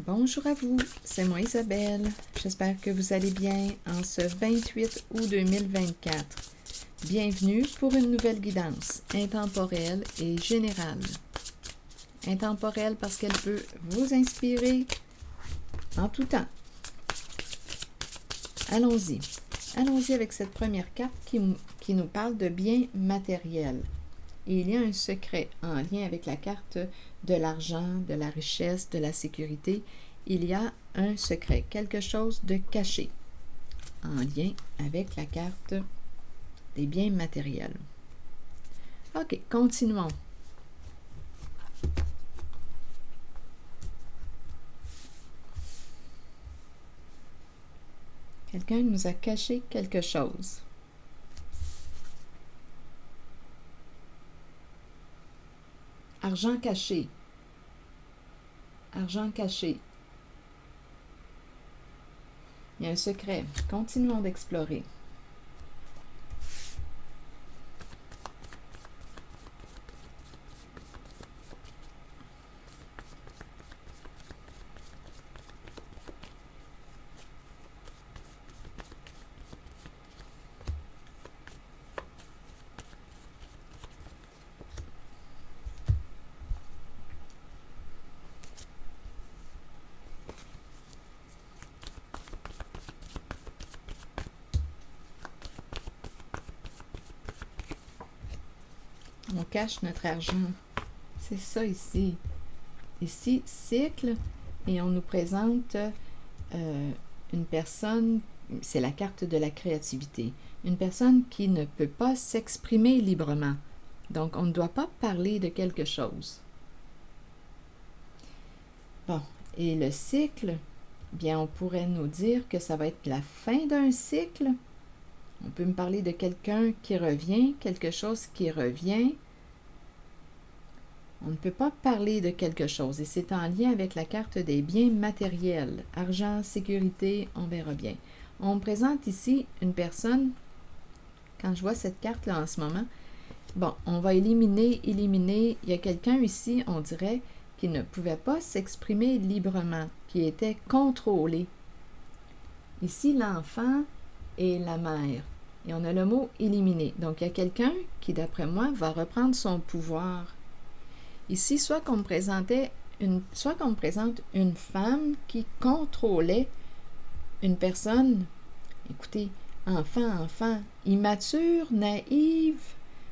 Bonjour à vous, c'est moi Isabelle. J'espère que vous allez bien en ce 28 août 2024. Bienvenue pour une nouvelle guidance intemporelle et générale. Intemporelle parce qu'elle peut vous inspirer en tout temps. Allons-y. Allons-y avec cette première carte qui nous parle de biens matériels. Et il y a un secret en lien avec la carte de l'argent, de la richesse, de la sécurité. Il y a un secret, quelque chose de caché en lien avec la carte des biens matériels. OK, continuons. Quelqu'un nous a caché quelque chose. Argent caché. Argent caché. Il y a un secret. Continuons d'explorer. On cache notre argent. C'est ça ici. Ici, cycle, et on nous présente une personne, c'est la carte de la créativité, une personne qui ne peut pas s'exprimer librement. Donc, on ne doit pas parler de quelque chose. Bon, et le cycle, bien, on pourrait nous dire que ça va être la fin d'un cycle. On peut me parler de quelqu'un qui revient, quelque chose qui revient. On ne peut pas parler de quelque chose et c'est en lien avec la carte des biens matériels. Argent, sécurité, on verra bien. On me présente ici une personne, quand je vois cette carte-là en ce moment, bon, on va éliminer. Il y a quelqu'un ici, on dirait, qui ne pouvait pas s'exprimer librement, qui était contrôlé. Ici, l'enfant et la mère. Et on a le mot éliminer. Donc, il y a quelqu'un qui, d'après moi, va reprendre son pouvoir. Ici, soit qu'on me présente une femme qui contrôlait une personne, écoutez, enfant, immature, naïve,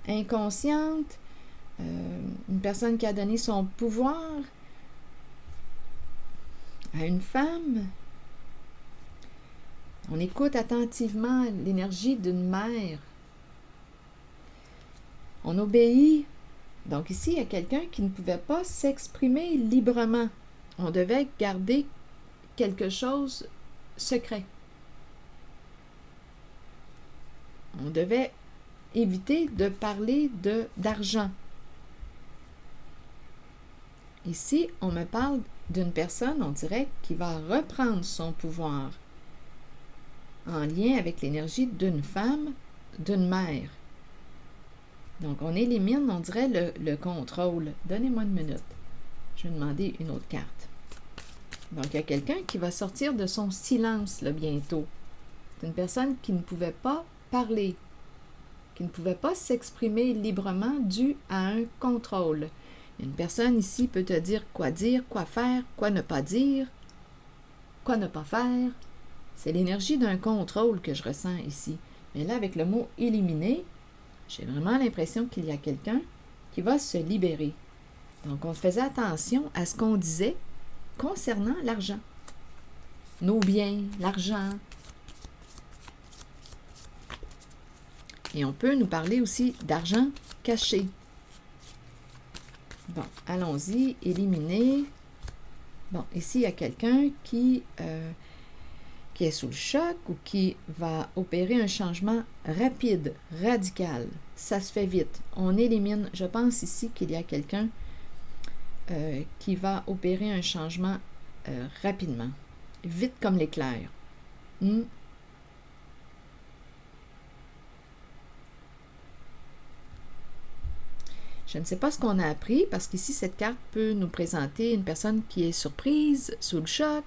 inconsciente, une personne qui a donné son pouvoir à une femme. On écoute attentivement l'énergie d'une mère. On obéit. Donc ici, il y a quelqu'un qui ne pouvait pas s'exprimer librement. On devait garder quelque chose secret. On devait éviter de parler d'argent. Ici, on me parle d'une personne, on dirait, qui va reprendre son pouvoir en lien avec l'énergie d'une femme, d'une mère. Donc, on élimine, on dirait, le contrôle. Donnez-moi une minute. Je vais demander une autre carte. Donc, il y a quelqu'un qui va sortir de son silence là, bientôt. C'est une personne qui ne pouvait pas parler, qui ne pouvait pas s'exprimer librement dû à un contrôle. Une personne ici peut te dire, quoi faire, quoi ne pas dire, quoi ne pas faire. C'est l'énergie d'un contrôle que je ressens ici. Mais là, avec le mot « éliminer », j'ai vraiment l'impression qu'il y a quelqu'un qui va se libérer. Donc, on faisait attention à ce qu'on disait concernant l'argent. Nos biens, l'argent. Et on peut nous parler aussi d'argent caché. Bon, allons-y, éliminer. Bon, ici, il y a quelqu'un qui est sous le choc ou qui va opérer un changement rapide, radical. Ça se fait vite. On élimine. Je pense ici qu'il y a quelqu'un qui va opérer un changement rapidement. Vite comme l'éclair. Je ne sais pas ce qu'on a appris parce qu'ici, cette carte peut nous présenter une personne qui est surprise, sous le choc,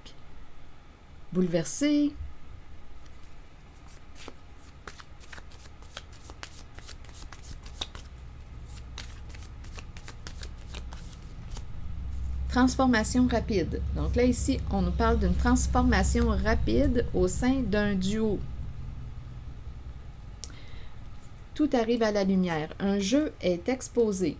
bouleversée. Transformation rapide. Donc là, ici, on nous parle d'une transformation rapide au sein d'un duo. Tout arrive à la lumière. Un jeu est exposé.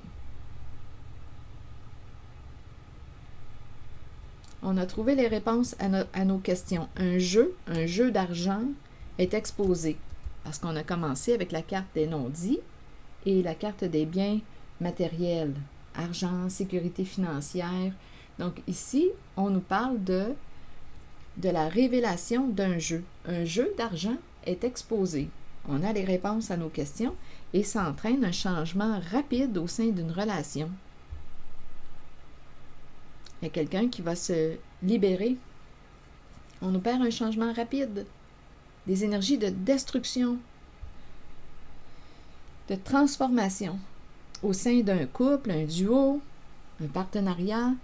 On a trouvé les réponses à nos questions. Un jeu d'argent est exposé. Parce qu'on a commencé avec la carte des non-dits et la carte des biens matériels. Argent, sécurité financière. Donc ici, on nous parle de la révélation d'un jeu. Un jeu d'argent est exposé. On a les réponses à nos questions et ça entraîne un changement rapide au sein d'une relation. Il y a quelqu'un qui va se libérer. On opère un changement rapide. Des énergies de destruction, de transformation au sein d'un couple, un duo, un partenariat.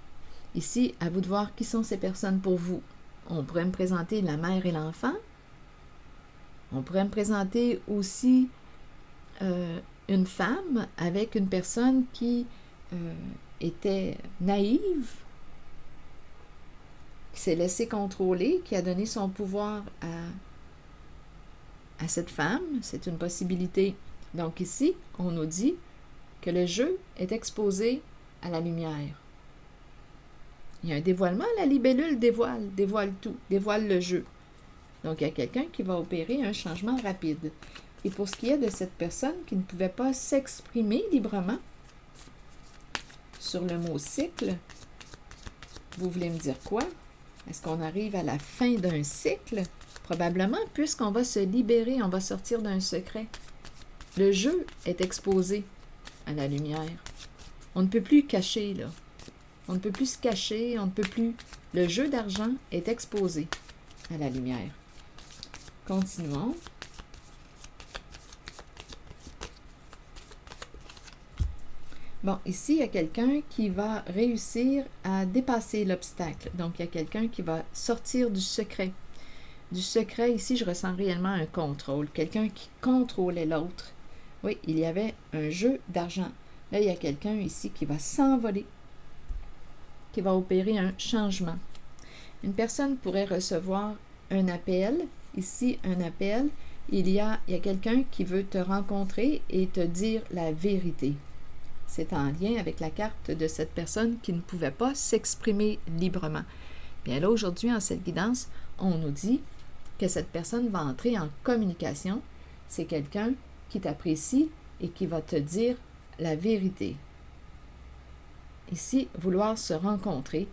Ici, à vous de voir qui sont ces personnes pour vous. On pourrait me présenter la mère et l'enfant. On pourrait me présenter aussi une femme avec une personne qui était naïve, qui s'est laissée contrôler, qui a donné son pouvoir à cette femme. C'est une possibilité. Donc ici, on nous dit que le jeu est exposé à la lumière. Il y a un dévoilement, la libellule dévoile tout, dévoile le jeu. Donc, il y a quelqu'un qui va opérer un changement rapide. Et pour ce qui est de cette personne qui ne pouvait pas s'exprimer librement sur le mot cycle, vous voulez me dire quoi? Est-ce qu'on arrive à la fin d'un cycle? Probablement, puisqu'on va se libérer, on va sortir d'un secret. Le jeu est exposé à la lumière. On ne peut plus cacher, là. On ne peut plus se cacher, on ne peut plus. Le jeu d'argent est exposé à la lumière. Continuons. Bon, ici, il y a quelqu'un qui va réussir à dépasser l'obstacle. Donc, il y a quelqu'un qui va sortir du secret. Du secret, ici, je ressens réellement un contrôle. Quelqu'un qui contrôlait l'autre. Oui, il y avait un jeu d'argent. Là, il y a quelqu'un ici qui va s'envoler, qui va opérer un changement. Une personne pourrait recevoir un appel. Ici, un appel. Il y a quelqu'un qui veut te rencontrer et te dire la vérité. C'est en lien avec la carte de cette personne qui ne pouvait pas s'exprimer librement. Bien là, aujourd'hui, en cette guidance, on nous dit que cette personne va entrer en communication. C'est quelqu'un qui t'apprécie et qui va te dire la vérité. Ici, vouloir se rencontrer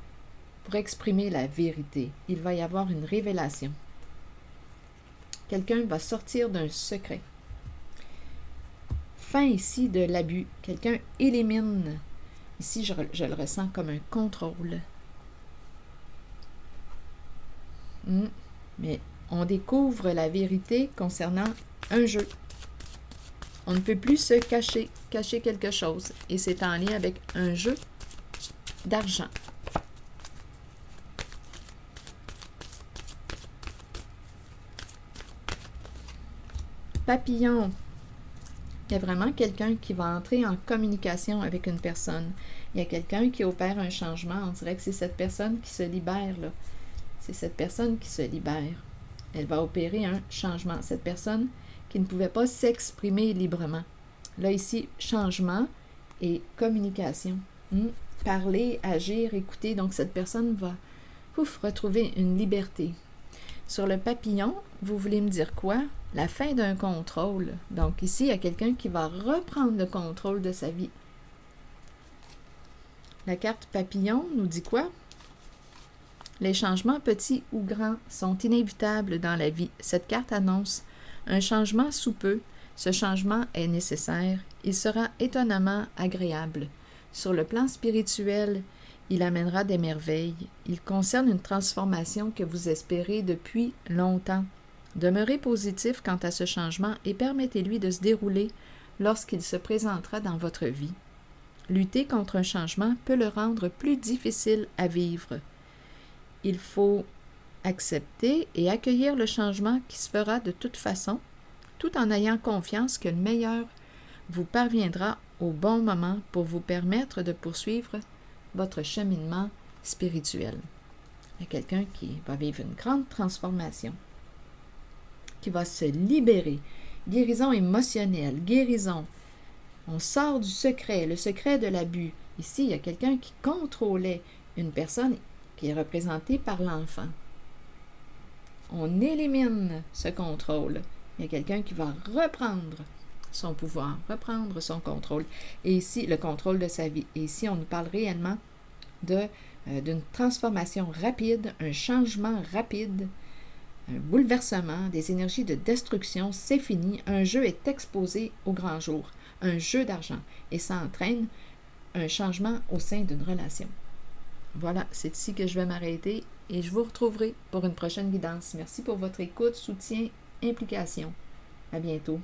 pour exprimer la vérité. Il va y avoir une révélation. Quelqu'un va sortir d'un secret. Fin ici de l'abus. Quelqu'un élimine. Ici, je le ressens comme un contrôle. Mais on découvre la vérité concernant un jeu. On ne peut plus se cacher quelque chose. Et c'est en lien avec un jeu d'argent. Papillon. Il y a vraiment quelqu'un qui va entrer en communication avec une personne. Il y a quelqu'un qui opère un changement. On dirait que c'est cette personne qui se libère, là. C'est cette personne qui se libère. Elle va opérer un changement. Cette personne qui ne pouvait pas s'exprimer librement. Là, ici, changement et communication. Parler, agir, écouter. Donc, cette personne va retrouver une liberté. Sur le papillon, vous voulez me dire quoi? La fin d'un contrôle. Donc, ici, il y a quelqu'un qui va reprendre le contrôle de sa vie. La carte papillon nous dit quoi? Les changements petits ou grands sont inévitables dans la vie. Cette carte annonce un changement sous peu. Ce changement est nécessaire. Il sera étonnamment agréable. Sur le plan spirituel, il amènera des merveilles. Il concerne une transformation que vous espérez depuis longtemps. Demeurez positif quant à ce changement et permettez-lui de se dérouler lorsqu'il se présentera dans votre vie. Lutter contre un changement peut le rendre plus difficile à vivre. Il faut accepter et accueillir le changement qui se fera de toute façon, tout en ayant confiance que le meilleur vous parviendra au bon moment pour vous permettre de poursuivre votre cheminement spirituel. Il y a quelqu'un qui va vivre une grande transformation, qui va se libérer. Guérison émotionnelle, guérison. On sort du secret, le secret de l'abus. Ici, il y a quelqu'un qui contrôlait une personne qui est représentée par l'enfant. On élimine ce contrôle. Il y a quelqu'un qui va reprendre son pouvoir, reprendre son contrôle. Et ici, le contrôle de sa vie. Et ici, on nous parle réellement d'une transformation rapide, un changement rapide, un bouleversement, des énergies de destruction. C'est fini. Un jeu est exposé au grand jour. Un jeu d'argent. Et ça entraîne un changement au sein d'une relation. Voilà, c'est ici que je vais m'arrêter et je vous retrouverai pour une prochaine guidance. Merci pour votre écoute, soutien, implication. À bientôt.